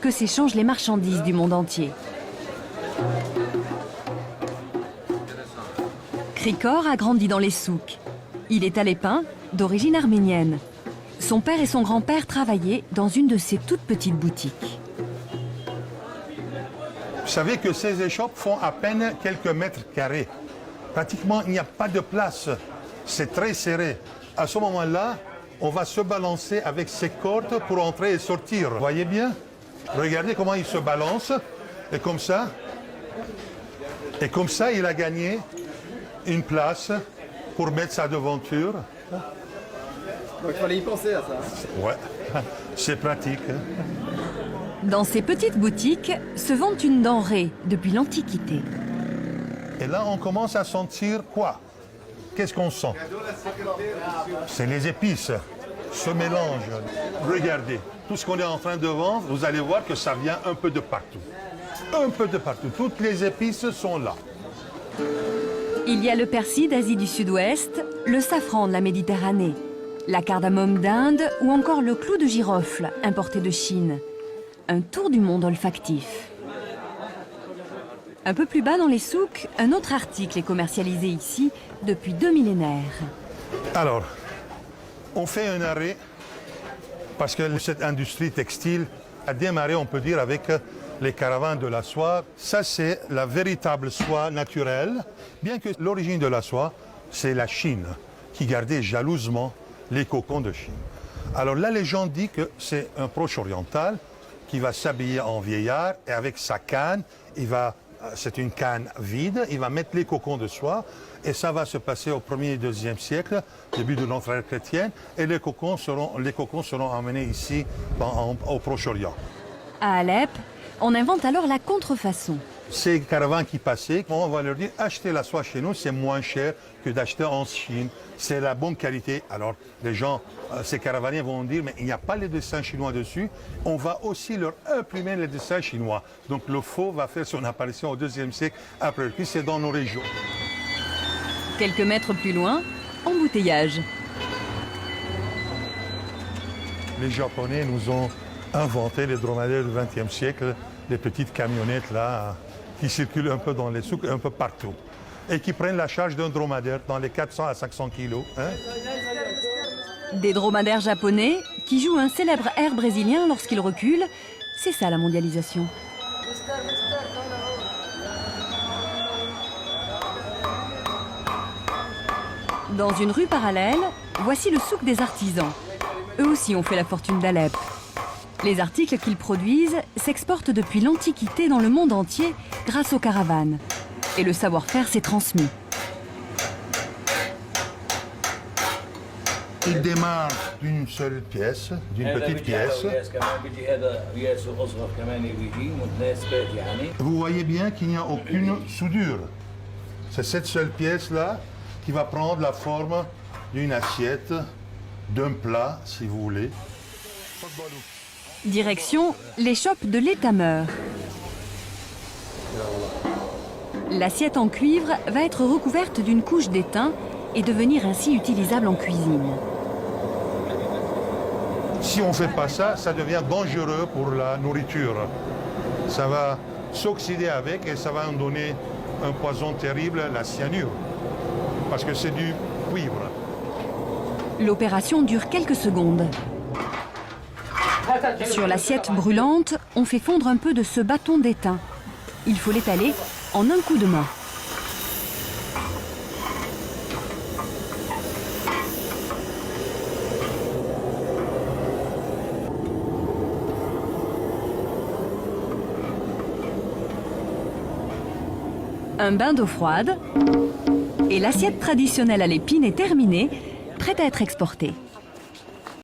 que s'échangent les marchandises du monde entier. Krikor a grandi dans les souks. Il est alépin, d'origine arménienne. Son père et son grand-père travaillaient dans une de ces toutes petites boutiques. Vous savez que ces échoppes font à peine quelques mètres carrés. Pratiquement, il n'y a pas de place. C'est très serré. À ce moment-là, on va se balancer avec ces cordes pour entrer et sortir. Vous voyez bien? Regardez comment il se balance. Et comme ça, il a gagné une place pour mettre sa devanture. Donc il fallait y penser à ça. Ouais, c'est pratique. Dans ces petites boutiques se vend une denrée depuis l'Antiquité. Et là, on commence à sentir quoi? Qu'est-ce qu'on sent? C'est les épices, ce mélange. Regardez, tout ce qu'on est en train de vendre, vous allez voir que ça vient un peu de partout. Un peu de partout. Toutes les épices sont là. Il y a le persil d'Asie du Sud-Ouest, le safran de la Méditerranée, la cardamome d'Inde ou encore le clou de girofle importé de Chine. Un tour du monde olfactif. Un peu plus bas dans les souks, un autre article est commercialisé ici depuis 2 millénaires. Alors, on fait un arrêt parce que cette industrie textile a démarré, on peut dire, avec les caravanes de la soie. Ça, c'est la véritable soie naturelle, bien que l'origine de la soie, c'est la Chine, qui gardait jalousement les cocons de Chine. Alors la légende dit que c'est un proche oriental qui va s'habiller en vieillard et avec sa canne, c'est une canne vide, il va mettre les cocons de soie et ça va se passer au 1er et 2e siècle, début de notre ère chrétienne, et les cocons seront emmenés ici au Proche-Orient. À Alep, on invente alors la contrefaçon. Ces caravanes qui passaient, on va leur dire achetez la soie chez nous, c'est moins cher que d'acheter en Chine. C'est la bonne qualité. Alors les gens, ces caravaniers vont dire mais il n'y a pas les dessins chinois dessus. On va aussi leur imprimer les dessins chinois. Donc le faux va faire son apparition au 2e siècle après le Christ, c'est dans nos régions. Quelques mètres plus loin, embouteillage. Les Japonais nous ont inventé les dromadaires du XXe siècle, les petites camionnettes là, qui circulent un peu dans les souks, un peu partout, et qui prennent la charge d'un dromadaire dans les 400 à 500 kilos. Hein? Des dromadaires japonais qui jouent un célèbre air brésilien lorsqu'ils reculent. C'est ça la mondialisation. Dans une rue parallèle, voici le souk des artisans. Eux aussi ont fait la fortune d'Alep. Les articles qu'ils produisent s'exportent depuis l'Antiquité dans le monde entier grâce aux caravanes. Et le savoir-faire s'est transmis. Il démarre d'une seule pièce, d'une petite pièce. Vous voyez bien qu'il n'y a aucune soudure. C'est cette seule pièce-là qui va prendre la forme d'une assiette, d'un plat, si vous voulez. Direction l'échoppe de l'étameur. L'assiette en cuivre va être recouverte d'une couche d'étain et devenir ainsi utilisable en cuisine. Si on ne fait pas ça, ça devient dangereux pour la nourriture. Ça va s'oxyder avec et ça va en donner un poison terrible, la cyanure, parce que c'est du cuivre. L'opération dure quelques secondes. Sur l'assiette brûlante, on fait fondre un peu de ce bâton d'étain. Il faut l'étaler en un coup de main. Un bain d'eau froide et l'assiette traditionnelle à l'épine est terminée, prête à être exportée.